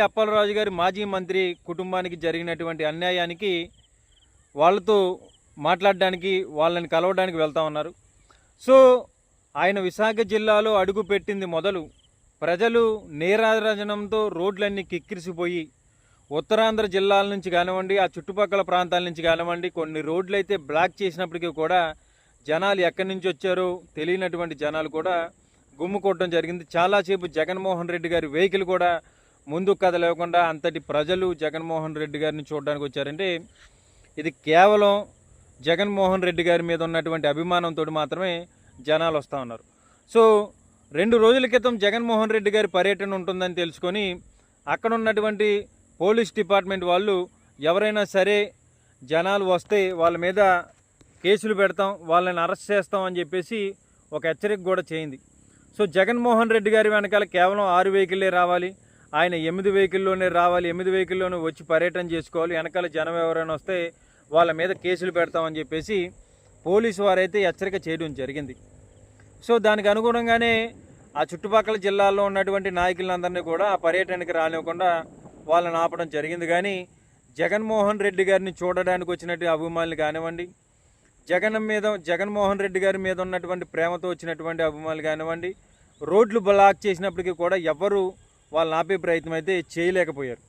అప్పలరాజు గారి మాజీ మంత్రి కుటుంబానికి జరిగినటువంటి అన్యాయానికి వాళ్ళతో మాట్లాడడానికి వాళ్ళని కలవడానికి వెళ్తా ఉన్నారు. సో ఆయన విశాఖ జిల్లాలో అడుగు పెట్టింది మొదలు ప్రజలు నీరాజనంతో రోడ్లన్నీ కిక్కిరిసిపోయి ఉత్తరాంధ్ర జిల్లాల నుంచి కానివ్వండి, ఆ చుట్టుపక్కల ప్రాంతాల నుంచి కానివ్వండి, కొన్ని రోడ్లు అయితే బ్లాక్ చేసినప్పటికీ కూడా జనాలు ఎక్కడి నుంచి వచ్చారో తెలియనటువంటి జనాలు కూడా గుమ్ముకోవడం జరిగింది. చాలాసేపు జగన్మోహన్ రెడ్డి గారి వెహికల్ కూడా ముందుకు కదలేకుండా అంతటి ప్రజలు జగన్మోహన్ రెడ్డి గారిని చూడడానికి వచ్చారంటే ఇది కేవలం జగన్మోహన్ రెడ్డి గారి మీద ఉన్నటువంటి అభిమానంతో మాత్రమే జనాలు వస్తూ ఉన్నారు. సో 2 రోజుల క్రితం జగన్మోహన్ రెడ్డి గారి పర్యటన ఉంటుందని తెలుసుకొని అక్కడ ఉన్నటువంటి పోలీస్ డిపార్ట్మెంట్ వాళ్ళు ఎవరైనా సరే జనాలు వస్తే వాళ్ళ మీద కేసులు పెడతాం, వాళ్ళని అరెస్ట్ చేస్తాం అని చెప్పేసి ఒక హెచ్చరిక కూడా చేయింది. సో జగన్మోహన్ రెడ్డి గారి వెనకాల కేవలం 6 వెహికల్లే రావాలి, ఆయన 8 వెహికల్లోనే రావాలి, 8 వెహికల్లోనే వచ్చి పర్యటన చేసుకోవాలి, వెనకాల జనం ఎవరైనా వస్తే వాళ్ళ మీద కేసులు పెడతామని చెప్పేసి పోలీసు వారైతే హెచ్చరిక చేయడం జరిగింది. సో దానికి అనుగుణంగానే ఆ చుట్టుపక్కల జిల్లాల్లో ఉన్నటువంటి నాయకులందరినీ కూడా ఆ పర్యటనకి రానివ్వకుండా వాళ్ళని ఆపడం జరిగింది. కానీ జగన్మోహన్ రెడ్డి గారిని చూడడానికి వచ్చినట్టు అభిమానులు కానివ్వండి, జగన్మోహన్ రెడ్డి గారి మీద ఉన్నటువంటి ప్రేమతో వచ్చినటువంటి అభిమానులు కానివ్వండి, రోడ్లు బ్లాక్ చేసినప్పటికీ కూడా ఎవ్వరూ వాళ్ళని ఆపే ప్రయత్నం అయితే చేయలేకపోయారు.